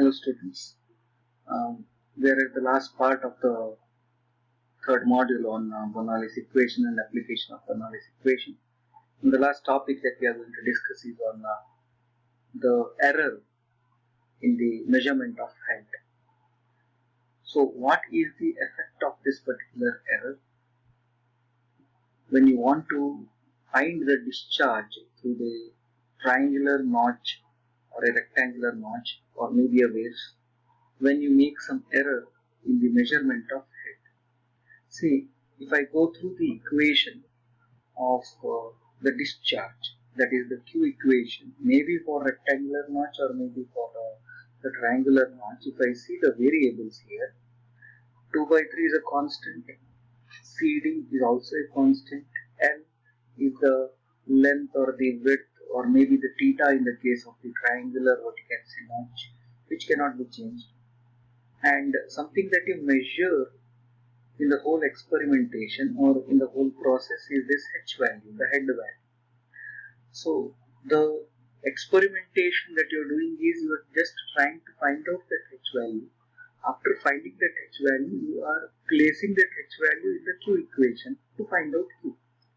Hello students, we are at the last part of the third module on Bernoulli's equation and application of Bernoulli's equation. And the last topic that we are going to discuss is on the error in the measurement of head. So what is the effect of this particular error? When you want to find the discharge through the triangular notch or a rectangular notch or maybe a wave, when you make some error in the measurement of head. See, if I go through the equation of the discharge, that is the Q equation, maybe for rectangular notch or maybe for the triangular notch, if I see the variables here, 2 by 3 is a constant, CD is also a constant, L is the length or the width or maybe the theta in the case of the triangular vertical notch, which cannot be changed. And something that you measure in the whole experimentation or in the whole process is this H value, the head value. So the experimentation that you are doing is you are just trying to find out that H value. After finding that H value, you are placing that H value in the Q equation to find out Q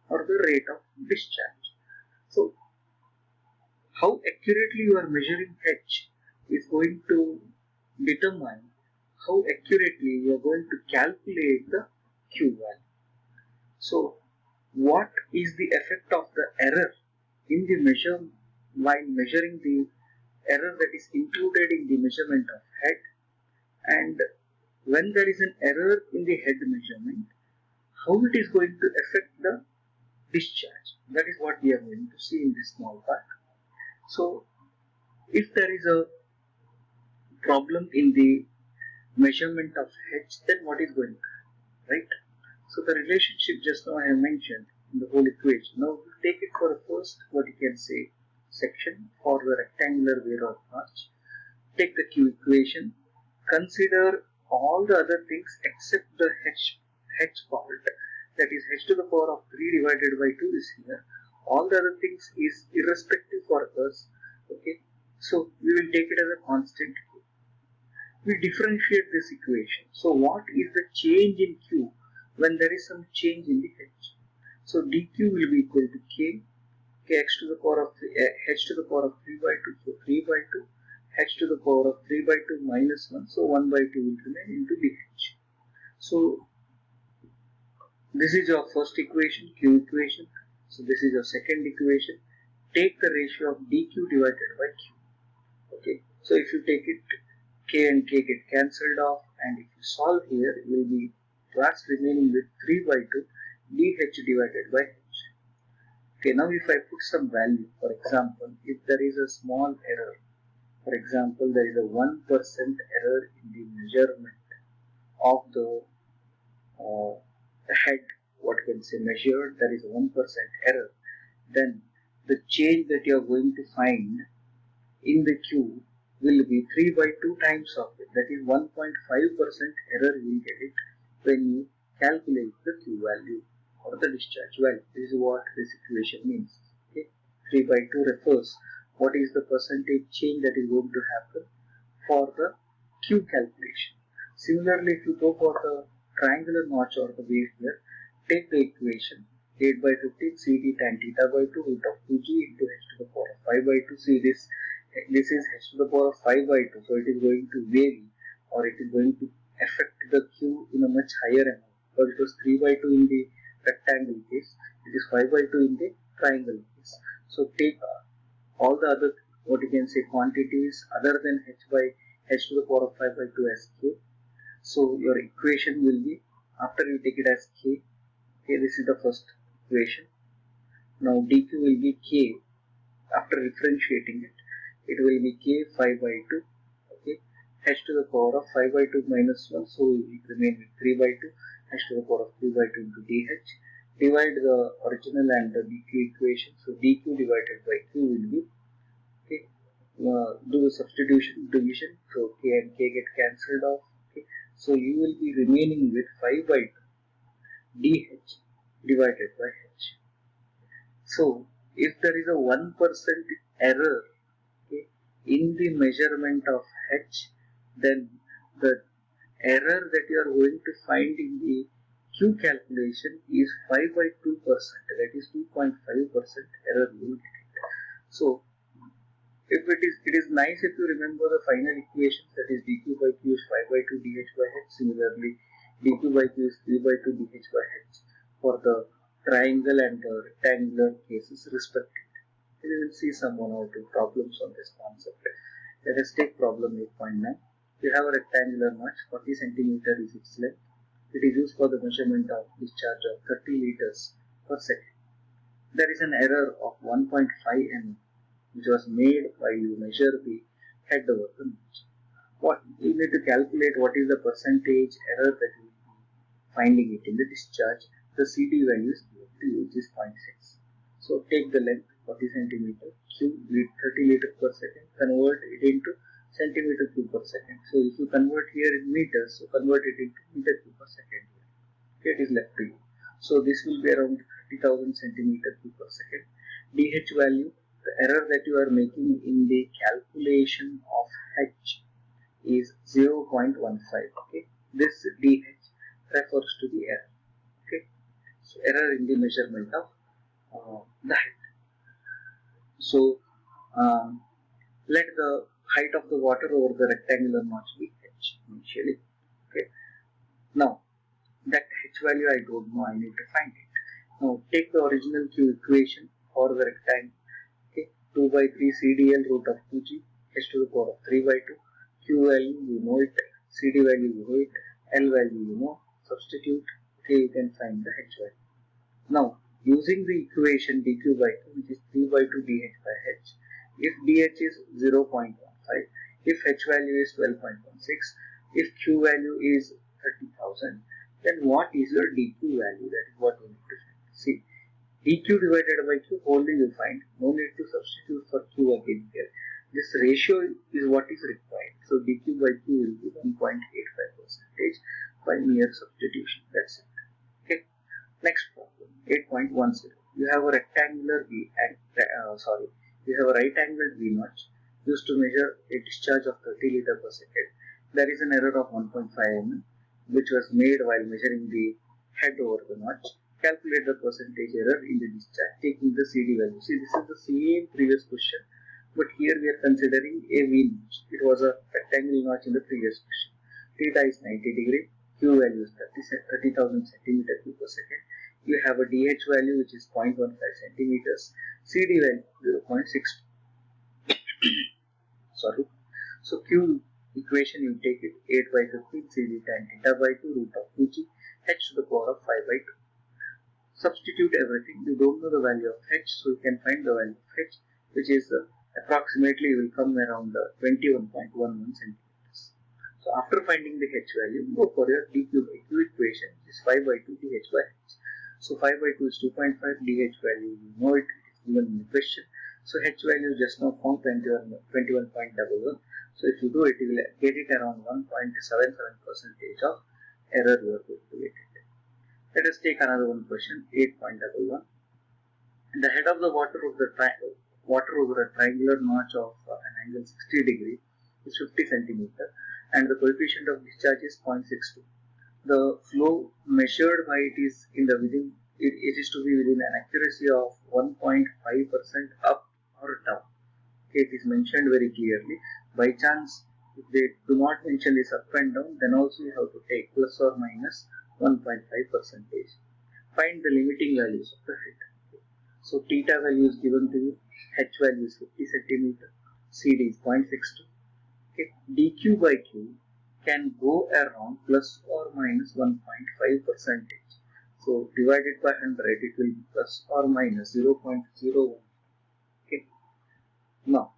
or the rate of discharge. So how accurately you are measuring H is going to determine how accurately you are going to calculate the Q value. So what is the effect of the error in the measure while measuring the error that is included in the measurement of head, and when there is an error in the head measurement, how it is going to affect the discharge? That is what we are going to see in this small part. So if there is a problem in the measurement of H, then what is going to happen, right? So the relationship just now I have mentioned in the whole equation. Now we'll take it for the first, what you can say, section for the rectangular wave or notch. Take the Q equation, consider all the other things except the H part, that is H to the power of 3 divided by 2 is here. All the other things is irrespective for us, okay? So we will take it as a constant Q. We differentiate this equation. So what is the change in Q when there is some change in the H? So dq will be equal to kx to the power of h to the power of 3 by 2, so 3 by 2, h to the power of 3 by 2 minus 1, so 1 by 2 will remain into dh. So this is your first equation, Q equation. So this is your second equation. Take the ratio of dq divided by q. Okay, so if you take it, k and k get cancelled off, and if you solve here, you will be last remaining with 3 by 2 dh divided by h. Okay, now if I put some value, for example, if there is a small error, for example, there is a 1% error in the measurement of the head, what can say measured, there is a 1% error, then the change that you are going to find in the Q will be 3 by 2 times of it, that is 1.5% error you will get it when you calculate the Q value or the discharge value. This is what this equation means. Okay? 3 by 2 refers what is the percentage change that is going to happen for the Q calculation. Similarly, if you go for the triangular notch or the wave here, take the equation 8 by 15 CD tan theta by 2 root of 2g into h to the power of 5 by 2. See this is h to the power of 5 by 2, so it is going to vary or it is going to affect the Q in a much higher amount, because it was 3 by 2 in the rectangle case, it is 5 by 2 in the triangle case. So take all the other, what you can say, quantities other than h to the power of 5 by 2 as k. So your equation will be, after you take it as k, okay, this is the first equation. Now dq will be k, after differentiating it, it will be k 5 by 2, okay, h to the power of 5 by 2 minus 1, so we remain with 3 by 2, h to the power of 3 by 2 into dh. Divide the original and the dq equation, so dq divided by q will be, okay, do the substitution, division, so k and k get cancelled off, okay, so you will be remaining with 5 by 2 dh divided by h. So if there is a 1% error, okay, in the measurement of h, then the error that you are going to find in the Q calculation is 5 by 2%, that is 2.5% error you will get. So if it is nice if you remember the final equation, that is dq by q is 5 by 2 dh by h. Similarly, dq by q is 3 by 2 dh by h for the triangle and the rectangular cases respectively. We will see some one or two problems on this concept. Let us take problem 8.9. We have a rectangular notch, 40 centimeter is its length. It is used for the measurement of discharge of 30 liters per second. There is an error of 1.5 mm which was made while you measure the head over the notch. What you need to calculate what is the percentage error that you will be finding it in the discharge. The CD value is given to you, which is 0.6. So take the length 40 centimeter, Q 30 liters per second, convert it into centimeter cube per second. So if you convert here in meters, so convert it into meter cube per second. It is left to you. So this will be around 30,000 centimeter cube per second. DH value, the error that you are making in the calculation of H is 0.15. Okay, this DH refers to the error. Okay, so error in the measurement of the head. So let the height of the water over the rectangular notch be H initially. Okay, now that H value I don't know, I need to find it. Now take the original Q equation for the rectangle. Okay, 2 by 3 CDL root of 2G h to the power of 3 by 2. Q value you know it, CD value you know it, L value you know, substitute, okay, you can find the H value. Now using the equation dq by 2, which is 3 by 2 dh by h, if dh is 0.15, if h value is 12.16, if q value is 30,000, then what is your dq value? That is what we need to find. See, dq divided by q only you find, no need to substitute for q again here. This ratio is what is required. So dq by q will be 1.85% by mere substitution. That's it. Okay. Next problem, 8.10. You have a rectangular you have a right angled V notch used to measure a discharge of 30 liters per second. There is an error of 1.5 mm which was made while measuring the head over the notch. Calculate the percentage error in the discharge taking the CD value. See, this is the same previous question, but here we are considering a V notch. It was a rectangular notch in the previous question. Theta is 90 degree, Q value is 30,000 centimeter cube per second. You have a DH value which is 0.15 centimeters, CD value 0.62. Sorry. So Q equation you take it 8 by 15 CD tan theta by 2 root of 2G h to the power of 5 by 2. Substitute everything. You don't know the value of h, so you can find the value of h, which is approximately will come around 21.11 centimeters. So after finding the h value, go for your dq by q equation, which is 5 by 2 dh by h. So 5 by 2 is 2.5, dh value you know it, given in the question. So h value just now found 21.11. So if you do it, you will get it around 1.77% of error you are going to get it. Let us take another one question, 8.11. The head of the water over a triangular notch of an angle 60 degree is 50 centimeter and the coefficient of discharge is 0.62. The flow measured by it is in the it is to be within an accuracy of 1.5% up or down. Okay, it is mentioned very clearly. By chance, if they do not mention this up and down, then also you have to take plus or minus 1.5%. Find the limiting values of the head. So theta value is given to you, h value is 50 centimeter, CD is 0.62. Okay, dq by q can go around plus or minus 1.5%. So divided by 100, it will be plus or minus 0.01. Okay. Now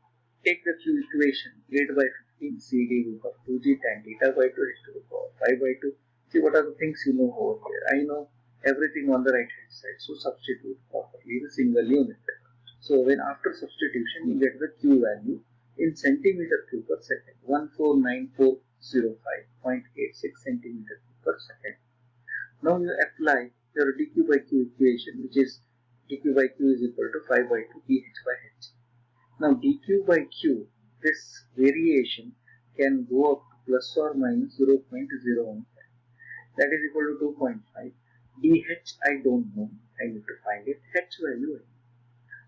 take the q equation 8 by 15 CD root of 2G tan theta by 2 h to the power 5 by 2. See what are the things you know over here. I know everything on the right hand side, so substitute properly the single unit. So when after substitution you get the q value in centimeter cube per second, 149,405.86 centimeter cube per second. Now you apply your dq by q equation, which is dq by q is equal to 5 by 2 dh by h. Now dq by q this variation can go up to plus or minus 0.015. That is equal to 2.5. dH I don't know. I need to find it. H value I know.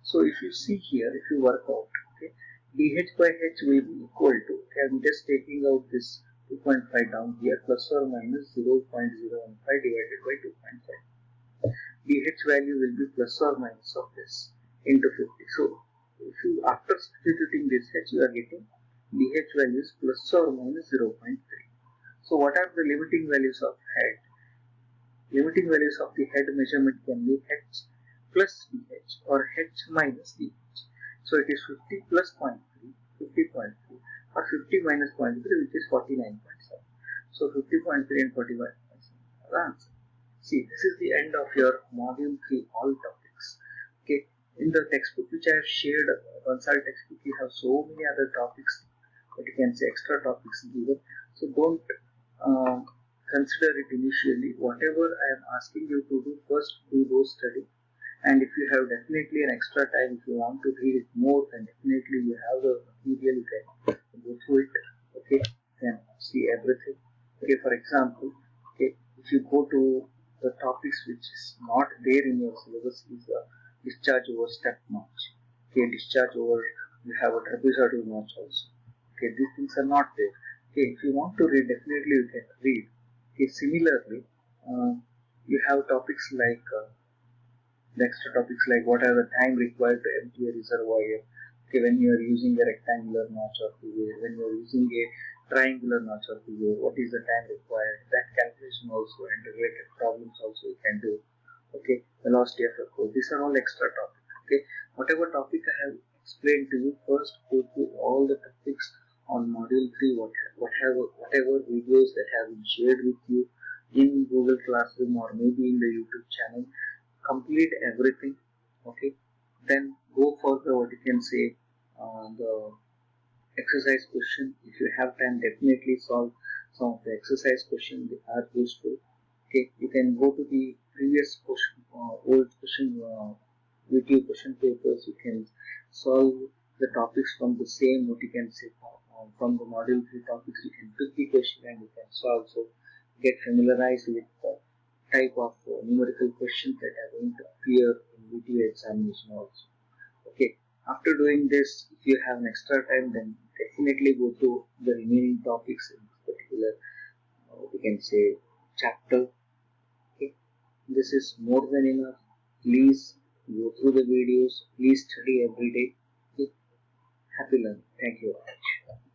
So if you see here, if you work out, okay, dH by H will be equal to, okay, I'm just taking out this 2.5 down here, plus or minus 0.015 divided by 2.5. dH value will be plus or minus of this into 50. So if you, after substituting this H, you are getting dH value is plus or minus 0.3. So what are the limiting values of head? Limiting values of the head measurement can be H plus dH or H minus dH. So it is 50 plus 0.3, 50.3, or 50 minus 0.3, which is 49.7. So 50.3 and 45.7 are the answer. See, this is the end of your module 3 all topics. Okay, in the textbook which I have shared, consult textbook, you have so many other topics, but you can say extra topics given. So don't consider it initially. Whatever I am asking you to do, first do those study. And if you have definitely an extra time, if you want to read it more, then definitely you have the material, you can go through it. Okay, you can see everything. Okay, for example, okay, if you go to the topics which is not there in your syllabus is discharge over step notch. Okay, discharge over, you have a trapezoidal notch also. Okay, these things are not there. Okay, if you want to read, definitely you can read. Okay, similarly, you have topics like the extra topics like what are the time required to empty a reservoir. Okay, when you are using a rectangular notch or PVA, when you are using a triangular notch or PVA, what is the time required? That calculation also and related problems also you can do. Okay, velocity of a code. These are all extra topics. Okay, whatever topic I have explained to you, first go through all the topics on module 3, whatever videos that have been shared with you in Google Classroom or maybe in the YouTube channel, complete everything. Okay, then go for the, what you can say, the exercise question. If you have time, definitely solve some of the exercise questions. They are useful. Okay, you can go to the previous question, old question, video question papers. You can solve the topics from the same, what you can say, from the module 3 topics. You can pick the question and you can solve. So get familiarized with the type of numerical questions that are going to appear in video examination also. Okay, after doing this, if you have an extra time, then definitely go to the remaining topics in this particular, we can say, chapter. Okay, this is more than enough. Please go through the videos. Please study every day. Okay, happy learning. Thank you very much.